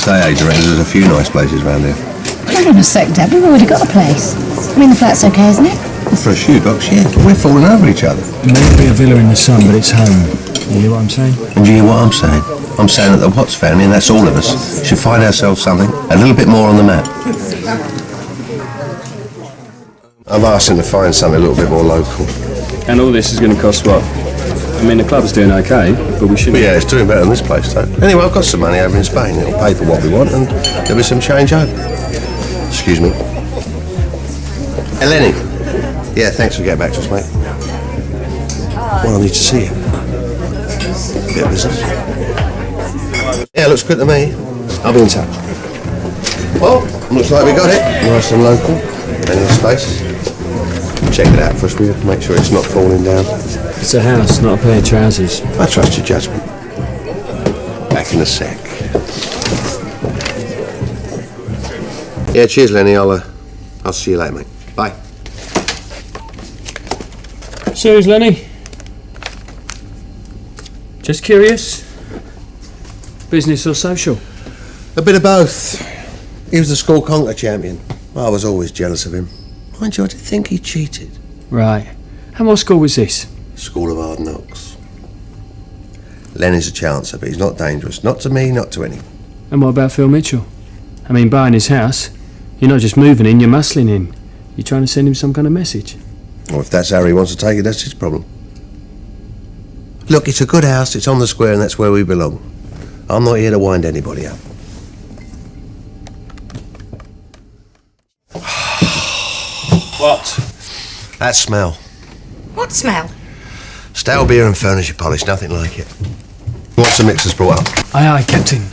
estate agent reckons there's a few nice places around here. Hang on a sec, Dad. We've already got a place. I mean, the flat's okay, isn't it? Well, for a shoebox, yeah, but we're falling over each other. It may be a villa in the sun, but it's home. You hear what I'm saying? And you hear what I'm saying? I'm saying that the Watts family, and that's all of us, should find ourselves something a little bit more on the map. I've asked him to find something a little bit more local. And all this is going to cost what? I mean, the club's doing okay, but we shouldn't... Well, yeah, it's doing better than this place, though. Anyway, I've got some money over in Spain. It'll pay for what we want, and there'll be some change over. Excuse me. Hey, Lenny. Yeah, thanks for getting back to us, mate. Well, I need to see you. Bit of business. Yeah, looks good to me. I'll be in touch. Well, looks like we got it. Nice and local. And in space. Check it out for us, will you? Make sure it's not falling down. It's a house, not a pair of trousers. I trust your judgment. Back in a sec. Yeah, cheers, Lenny. I'll see you later, mate. Bye. Serious, Lenny? Just curious? Business or social? A bit of both. He was the school conquer champion. I was always jealous of him. Mind you, I did think he cheated. Right. And what school was this? School of Hard Knocks. Lenny's a chancer, but he's not dangerous. Not to me, not to anyone. And what about Phil Mitchell? I mean, buying his house, you're not just moving in, you're muscling in. You're trying to send him some kind of message. Well, if that's how he wants to take it, that's his problem. Look, it's a good house, it's on the square, and that's where we belong. I'm not here to wind anybody up. What? That smell. What smell? Stale beer and furniture polish, nothing like it. What's the mixers brought up? Aye, aye, Captain.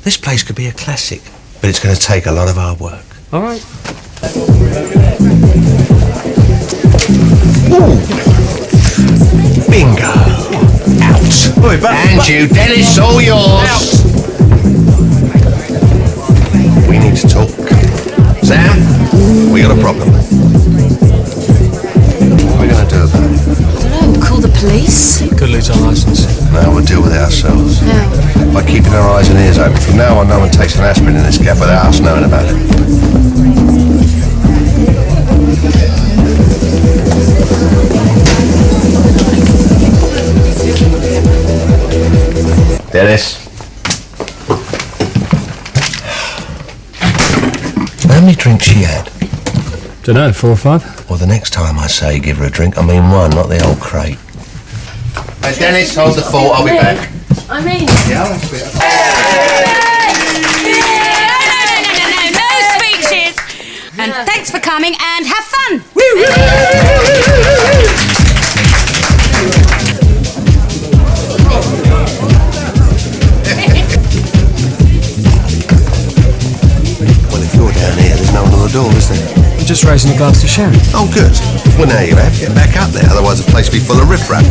This place could be a classic, but it's going to take a lot of hard work. All right. Ooh. Bingo. Out. Oi, and you, Dennis, all yours. Out. We need to talk. Sam, we got a problem. What are we going to do about it? I don't know. Call the police? Could lose our licence. No, we'll deal with it ourselves. No. By keeping our eyes and ears open. From now on, no one takes an aspirin in this cab without us knowing about it. Dennis. How many drinks she had? Dunno, 4 or 5? Well, the next time I say give her a drink, I mean one, not the whole crate. Hey, Dennis, hold the fort. I'll be back. I mean... Yeah, I'll be back. No speeches! And thanks for coming and have fun! Well, if you're down here, there's no one on the door, is there? I'm just raising a glass to Sharon. Oh, good. Well, now you have. Get back up there, otherwise the place will be full of riffraff.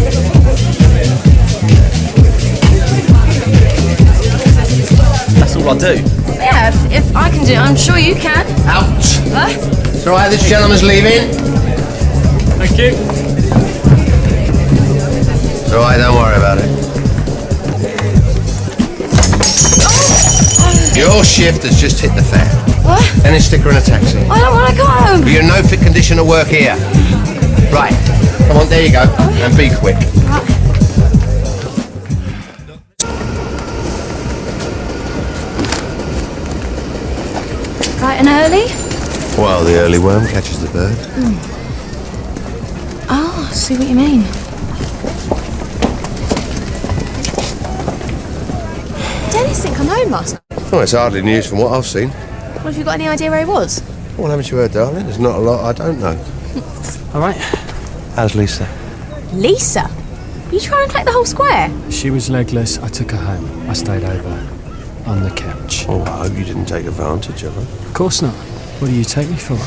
That's all I do. Yeah, if I can do it, I'm sure you can. Out. Huh? It's all right, this gentleman's leaving. Thank you. It's all right, don't worry about it. Your shift has just hit the fan. What? Any sticker in a taxi. I don't want to go home. You're in no fit condition to work here. Right. Come on, there you go. And be quick. Bright and early? Well, the early worm catches the bird. Oh, I see what you mean. Dennis didn't come home last night. Oh, it's hardly news from what I've seen. Well, have you got any idea where he was? Well, haven't you heard, darling? There's not a lot I don't know. All right. How's Lisa? Lisa? Are you trying to collect the whole square? She was legless. I took her home. I stayed over on the couch. Oh, I hope you didn't take advantage of her. Of course not. What do you take me for?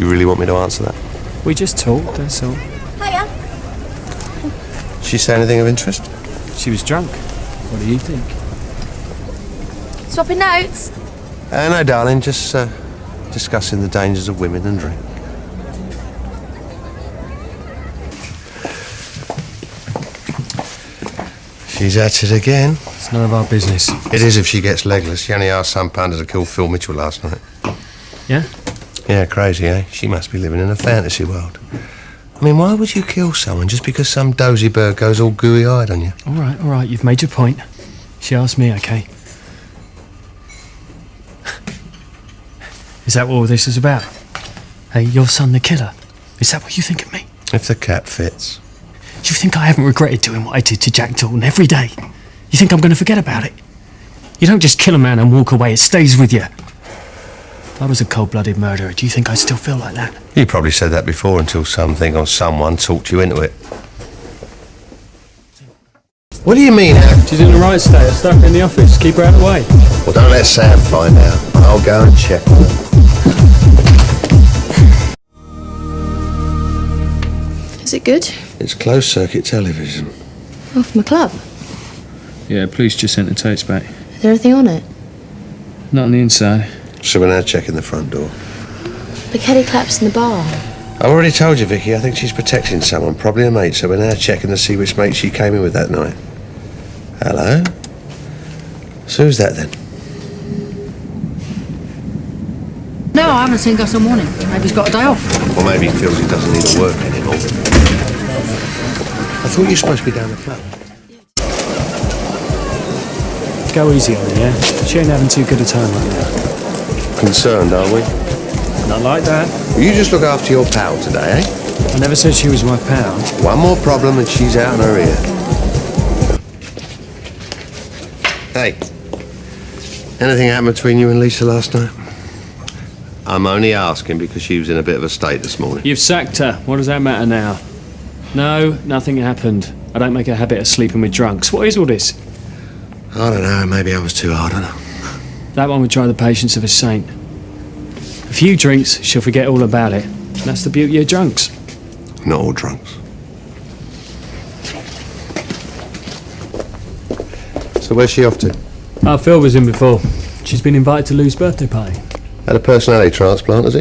You really want me to answer that? We just talked, that's all. Hiya. Did she say anything of interest? She was drunk. What do you think? Swapping notes? No, darling, just discussing the dangers of women and drink. She's at it again. It's none of our business. It is if she gets legless. She only asked some pounder to kill Phil Mitchell last night. Yeah? Yeah, crazy, eh? She must be living in a fantasy world. I mean, why would you kill someone just because some dozy bird goes all gooey-eyed on you? All right, you've made your point. She asked me, okay? Is that what all this is about? Hey, your son the killer. Is that what you think of me? If the cap fits. Do you think I haven't regretted doing what I did to Jack Dalton every day? You think I'm going to forget about it? You don't just kill a man and walk away, it stays with you. If I was a cold-blooded murderer, do you think I'd still feel like that? You probably said that before until something or someone talked you into it. What do you mean, Al? She's in the right state. I stuck her in the office. Keep her out of the way. Well, don't let Sam find out. I'll go and check on her. Is it good? It's closed-circuit television. Oh, from a club? Yeah, police just sent the tapes back. Is there anything on it? Not on the inside. So we're now checking the front door. But Kelly claps in the bar. I've already told you, Vicky, I think she's protecting someone, probably a mate, so we're now checking to see which mate she came in with that night. Hello? So who's that then? No, I haven't seen Gus all morning. Maybe he's got a day off. Or maybe he feels he doesn't need to work anymore. I thought you were supposed to be down the club. Go easy on her, yeah? She ain't having too good a time right now. Concerned, are we? Not like that. Will you just look after your pal today, eh? I never said she was my pal. One more problem and she's out in her ear. Hey, anything happened between you and Lisa last night? I'm only asking because she was in a bit of a state this morning. You've sacked her. What does that matter now? No, nothing happened. I don't make a habit of sleeping with drunks. What is all this? I don't know, maybe I was too hard on her. That one would try the patience of a saint. A few drinks, she'll forget all about it. That's the beauty of drunks. Not all drunks. So where's she off to? Phil was in before. She's been invited to Lou's birthday party. Had a personality transplant, has he?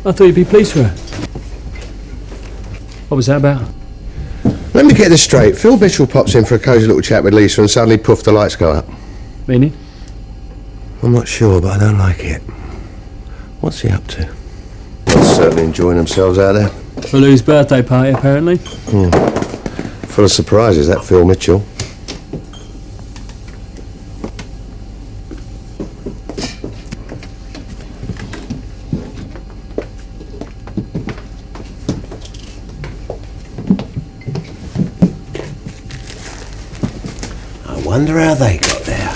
I thought you'd be pleased for her. What was that about? Let me get this straight. Phil Mitchell pops in for a cosy little chat with Lisa and suddenly, poof, the lights go up. Meaning? I'm not sure, but I don't like it. What's he up to? They're certainly enjoying themselves out there. For Lou's birthday party, apparently. Full of surprises, that Phil Mitchell. I wonder how they got there.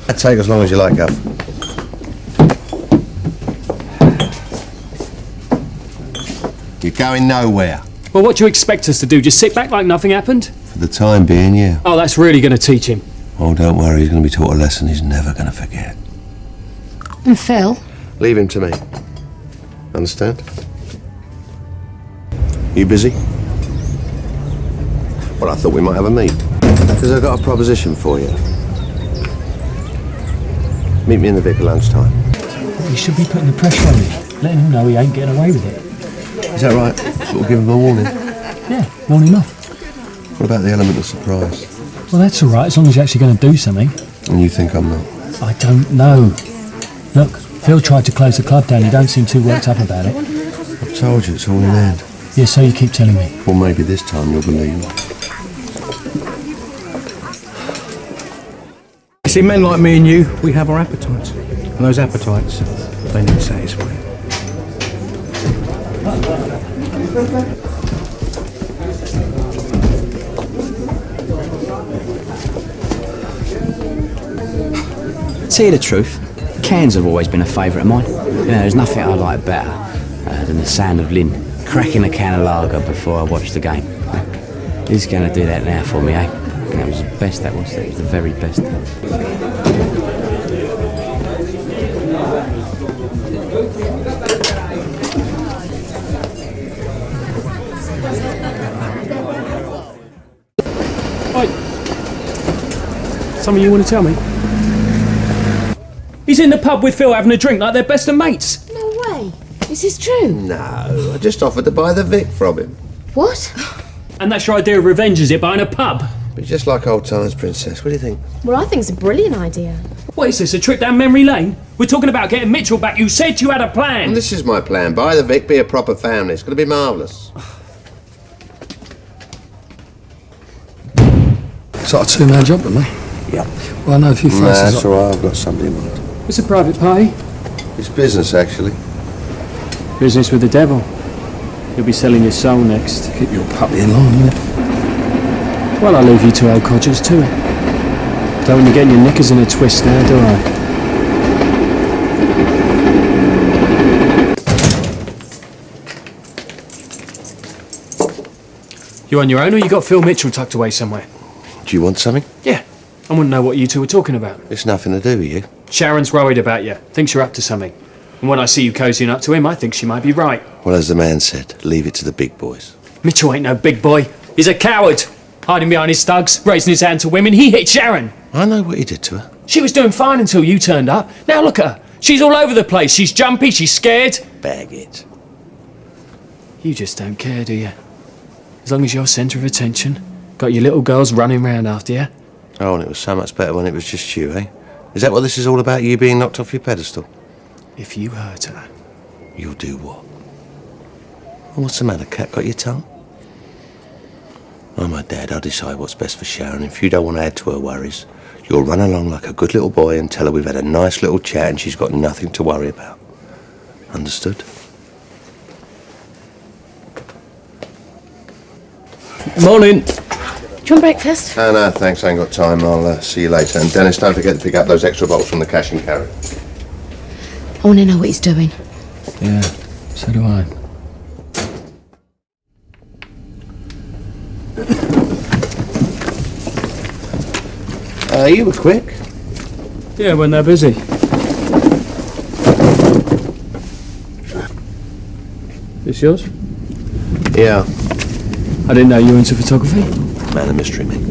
That'll take as long as you like, Guff. You're going nowhere. Well, what do you expect us to do? Just sit back like nothing happened? For the time being, yeah. Oh, that's really going to teach him. Oh, don't worry, he's going to be taught a lesson he's never going to forget. And Phil? Leave him to me. Understand? You busy? Well, I thought we might have a meet. Because I've got a proposition for you. Meet me in the Vic at lunchtime. You should be putting the pressure on him. Letting him know he ain't getting away with it. Is that right? Sort of give him a warning. Yeah, warn him off. What about the element of surprise? Well, that's all right, as long as you're actually going to do something. And you think I'm not? I don't know. Look, Phil tried to close the club down. You don't seem too worked up about it. I've told you, it's all in hand. Yeah, so you keep telling me. Well, maybe this time you'll believe me. You see, men like me and you, we have our appetites. And those appetites, they need satisfying. Tell you the truth, cans have always been a favourite of mine. You know, there's nothing I like better than the sound of Lynn cracking a can of lager before I watch the game. He's going to do that now for me, eh? That was the best, that was. That was the very best. Oi. Something you want to tell me? He's in the pub with Phil having a drink like they're best of mates. No Is this true? No, I just offered to buy the Vic from him. What? And that's your idea of revenge, is it? Buying a pub? But just like old times, Princess. What do you think? Well, I think it's a brilliant idea. What is this, a trip down memory lane? We're talking about getting Mitchell back. You said you had a plan. Well, this is my plan. Buy the Vic, be a proper family. It's going to be marvellous. It's like a two-man job to me. Yeah. Well, I know a few faces. That's all right. I've got somebody in mind. It's a private party. It's business, actually. Business with the devil. You'll be selling your soul next. Keep your puppy in line, won't it? Well, I'll leave you two old codgers to it. Don't want you getting your knickers in a twist now, do I? You on your own, or you got Phil Mitchell tucked away somewhere? Do you want something? Yeah. I want to know what you two were talking about. It's nothing to do with you. Sharon's worried about you. Thinks you're up to something. And when I see you cozying up to him, I think she might be right. Well, as the man said, leave it to the big boys. Mitchell ain't no big boy. He's a coward. Hiding behind his thugs, raising his hand to women. He hit Sharon. I know what he did to her. She was doing fine until you turned up. Now look at her. She's all over the place. She's jumpy, she's scared. Bag it. You just don't care, do you? As long as you're centre of attention. Got your little girls running round after you. Oh, and it was so much better when it was just you, eh? Is that what this is all about, you being knocked off your pedestal? If you hurt her... You'll do what? Well, what's the matter, cat? Got your tongue? I'm her dad. I'll decide what's best for Sharon. If you don't want to add to her worries, you'll run along like a good little boy and tell her we've had a nice little chat and she's got nothing to worry about. Understood? Morning. Do you want breakfast? No, thanks. I ain't got time. I'll see you later. And Dennis, don't forget to pick up those extra bottles from the cash and carry. I want to know what he's doing. Yeah, so do I. You were quick. Yeah, when they're busy. This yours? Yeah. I didn't know you were into photography. Man of mystery, mate.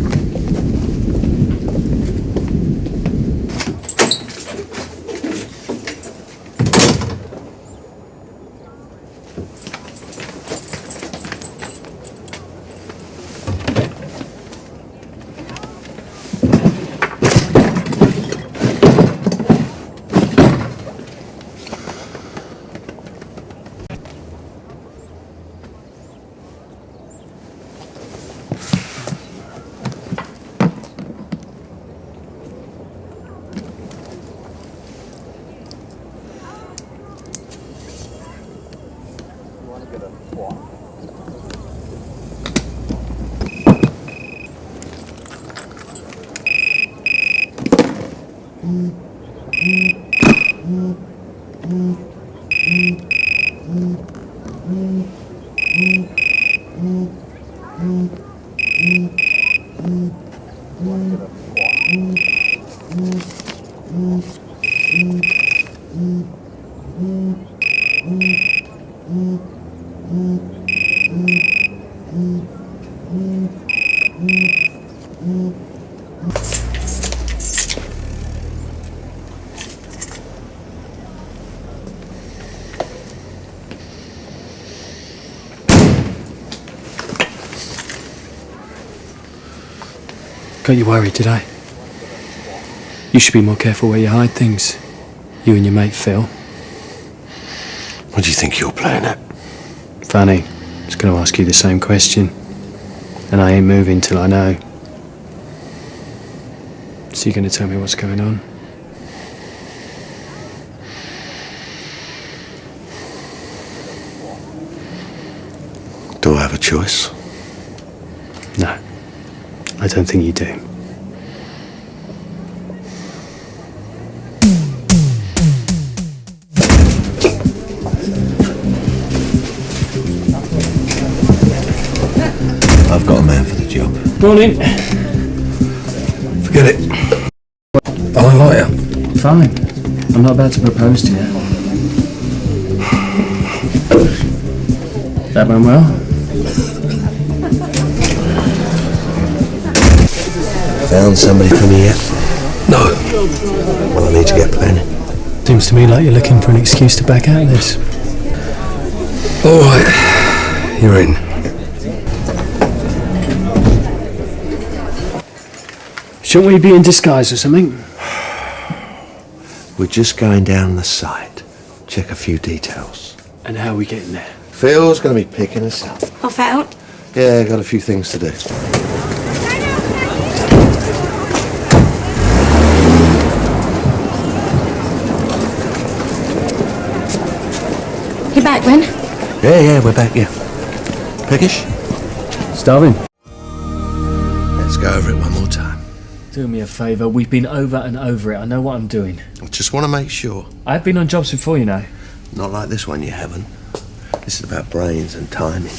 Got you worried, did I? You should be more careful where you hide things. You and your mate Phil. What do you think you're playing at? Funny. I was going to ask you the same question. And I ain't moving till I know. So you're going to tell me what's going on? Do I have a choice? No. I don't think you do. I've got a man for the job. Morning. Forget it. I like you. Fine. I'm not about to propose to you. That went well? Found somebody for me yet? No. Well, I need to get planning. Seems to me like you're looking for an excuse to back out of this. All right, you're in. Shouldn't we be in disguise or something? We're just going down the site. Check a few details. And how are we getting there? Phil's going to be picking us up. Off out. Yeah, got a few things to do. You back, Ren? Yeah, we're back, yeah. Peckish? Starving. Let's go over it one more time. Do me a favour, we've been over and over it. I know what I'm doing. I just want to make sure. I've been on jobs before, you know. Not like this one, you haven't. This is about brains and timing.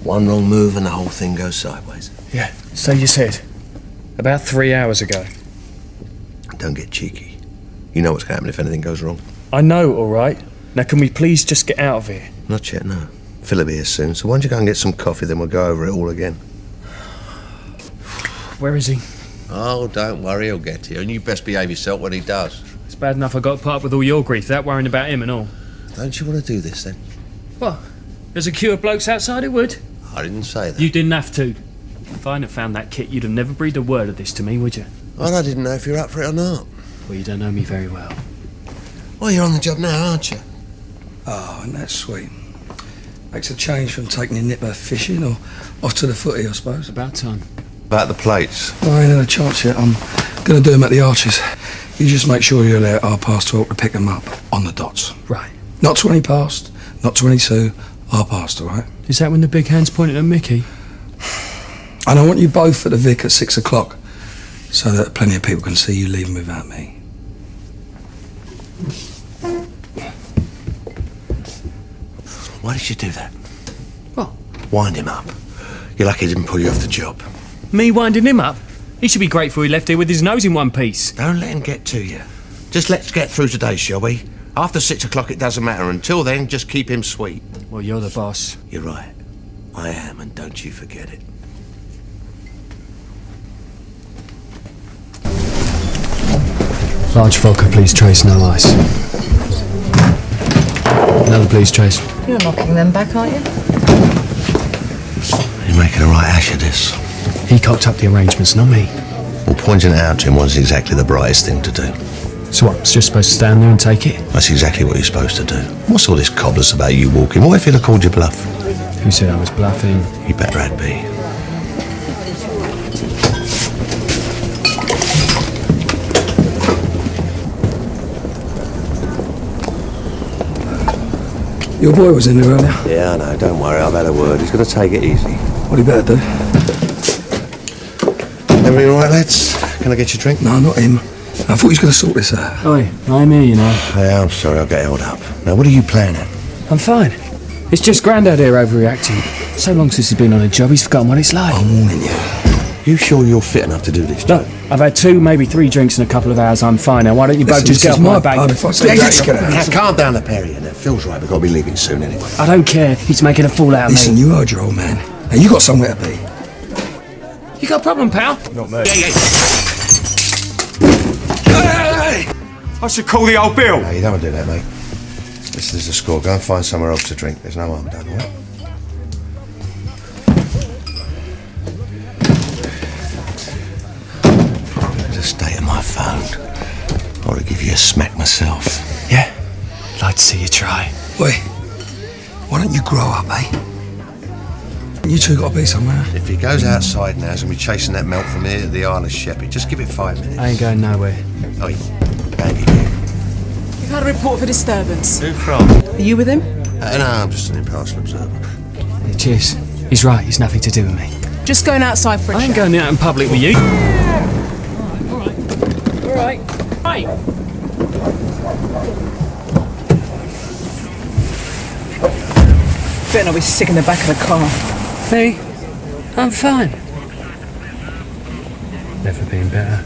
One wrong move and the whole thing goes sideways. Yeah, so you said. About 3 hours ago. Don't get cheeky. You know what's going to happen if anything goes wrong. I know, all right. Now, can we please just get out of here? Not yet, no. Phil will be here soon, so why don't you go and get some coffee, then we'll go over it all again. Where is he? Oh, don't worry, he'll get here, and you best behave yourself when he does. It's bad enough I got to put up with all your grief without worrying about him and all. Don't you want to do this, then? What? There's a queue of blokes outside who would. I didn't say that. You didn't have to. If I hadn't found that kit, you'd have never breathed a word of this to me, would you? Well, I didn't know if you're up for it or not. Well, you don't know me very well. Well, you're on the job now, aren't you? Oh, and that's sweet. Makes a change from taking your nipper fishing or off to the footy, I suppose. About time. About the plates. Well, I ain't had a chance yet. I'm going to do them at the Arches. You just make sure you're there at 12:30 to pick them up on the dots. Right. Not 20 past, not 22, 12:30, all right? Is that when the big hand's pointing at Mickey? And I want you both at the Vic at 6 o'clock so that plenty of people can see you leaving without me. Why did you do that? What? Wind him up. You're lucky he didn't pull you off the job. Me winding him up? He should be grateful he left here with his nose in one piece. Don't let him get to you. Just let's get through today, shall we? After 6 o'clock it doesn't matter. Until then, just keep him sweet. Well, you're the boss. You're right. I am, and don't you forget it. Large vodka, please, Trace, no ice. Another, please, Trace. You're knocking them back, aren't you? You're making a right ash of this. He cocked up the arrangements, not me. Well, pointing it out to him wasn't exactly the brightest thing to do. So what, just supposed to stand there and take it? That's exactly what you're supposed to do. What's all this cobblers about you walking? What if he'd have called you bluff? Who said I was bluffing? You better had be. Your boy was in there earlier. Yeah, I know. Don't worry. I've had a word. He's going to take it easy. What he better do? Everything all right, lads? Can I get you a drink? No, not him. I thought he was going to sort this out. Oi, I'm here, you know. Yeah, I'm sorry. I'll get held up. Now, what are you playing at? I'm fine. It's just Grandad here overreacting. So long since he's been on a job, he's forgotten what it's like. I'm warning you. You sure you're fit enough to do this job? Look, I've had 2, maybe 3 drinks in a couple of hours. I'm fine now. Why don't you both just get off my back? Now, calm down the pair of you. Now, Phil's right. We've got to be leaving soon anyway. I don't care. He's making a fool out of Listen, me. you heard your old man. Now, you got somewhere to be. You got a problem, pal? Not me. Hey! I should call the old Bill. No, you don't want to do that, mate. This is the score. Go and find somewhere else to drink. There's no harm done, all right? The state of my phone. I ought to give you a smack myself. Yeah. Like to see you try. Wait, why don't you grow up, eh? You two got to be somewhere. If he goes outside now, he's going to be chasing that melt from here to the Isle of Sheppey. Just give it 5 minutes. I ain't going nowhere. Oi, baby here. We've had a report for disturbance. Who from? Are you with him? No, I'm just an impartial observer. Yeah, cheers. He's right. He's nothing to do with me. Just going outside for a I ain't chat. going out in public with you. All right. Right. Better not be sick in the back of the car. Me? I'm fine. Never been better.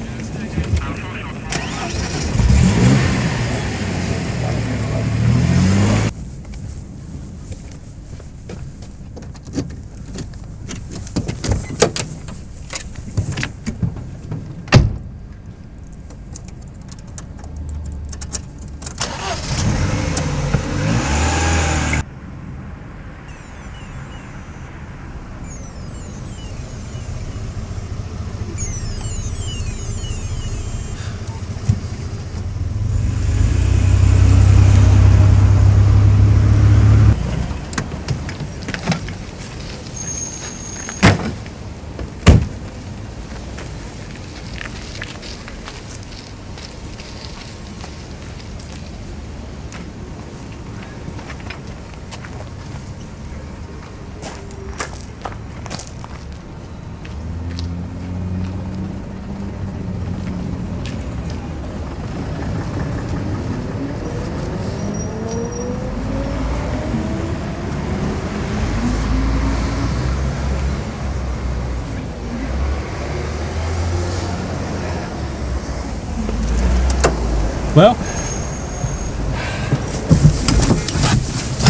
Well?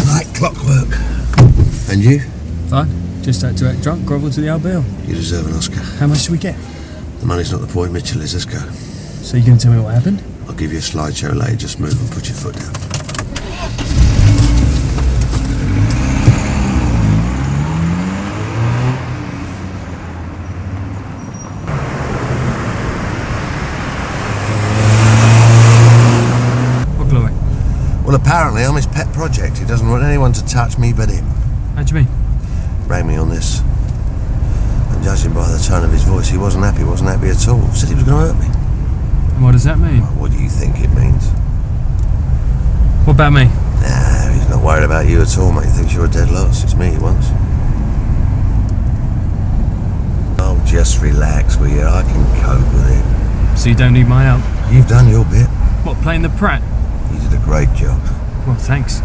Like clockwork. And you? Fine. Just had to act drunk, grovel to the old bill. You deserve an Oscar. How much do we get? The money's not the point, Mitchell is. Let's go. So you gonna tell me what happened? I'll give you a slideshow later. Just move and put your foot down. What glory? Well, apparently I'm his pet project. He doesn't want anyone to touch me but him. How do you mean? Rang me on this. And judging by the tone of his voice, he wasn't happy at all. Said he was going to hurt me. And what does that mean? Well, what do you think it means? What about me? Nah, he's not worried about you at all, mate. He thinks you're a dead loss. It's me he wants. Oh, just relax, will you? I can cope with it. So you don't need my help? You've done your bit. What, playing the prat? You did a great job. Well, thanks.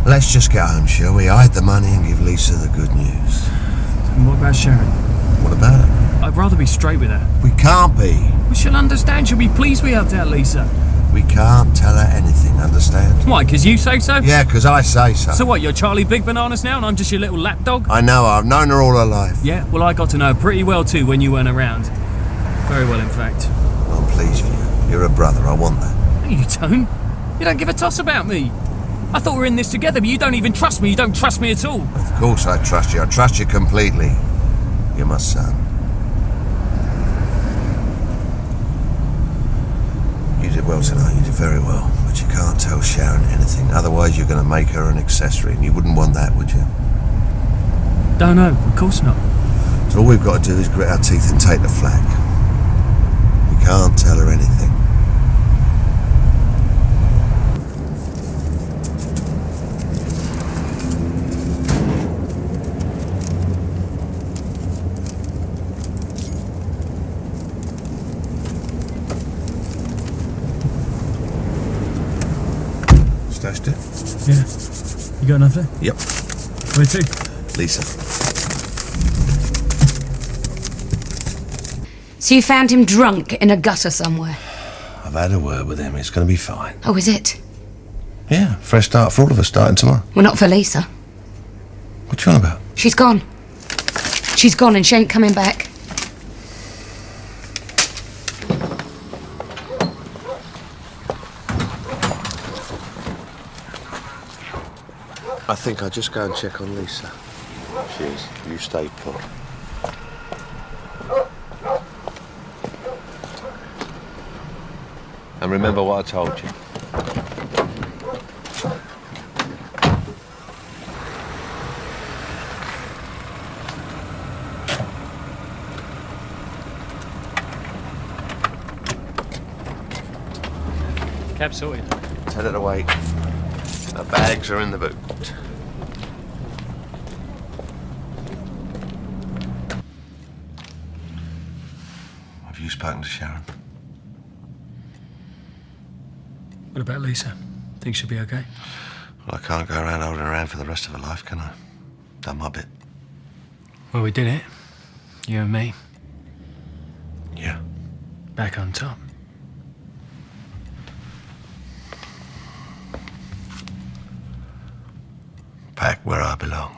Let's just get home, shall we? Hide the money and give Lisa the good news. And what about Sharon? What about her? I'd rather be straight with her. We can't be. Well, she'll understand. She'll be pleased we helped out Lisa. We can't tell her anything, understand? Why, because you say so? Yeah, because I say so. So what, you're Charlie Big Bananas now and I'm just your little lapdog? I know her. I've known her all her life. Yeah, well, I got to know her pretty well too when you weren't around. Very well, in fact. I'm pleased for you. You're a brother. I want that. No, you don't. You don't give a toss about me. I thought we were in this together, but you don't even trust me. You don't trust me at all. Of course I trust you. I trust you completely. You're my son. You did well tonight. You did very well. But you can't tell Sharon anything. Otherwise you're going to make her an accessory. And you wouldn't want that, would you? No, of course not. So all we've got to do is grit our teeth and take the flak. We can't tell her anything. Stashed it? Yeah. You got enough there? Yep. Where to? Lisa. So you found him drunk in a gutter somewhere? I've had a word with him. It's going to be fine. Oh, is it? Yeah, fresh start for all of us starting tomorrow. Well, not for Lisa. What you on about? She's gone. She's gone and she ain't coming back. I think I'll just go and check on Lisa. She is. You stay put. And remember what I told you. Cab sorted. Tell her to wait. The bags are in the boot. Have you spoken to Sharon? What about Lisa? Think she'll be okay? Well, I can't go around holding her hand for the rest of her life, can I? Done my bit. Well, we did it. You and me. Yeah. Back on top. Back where I belong.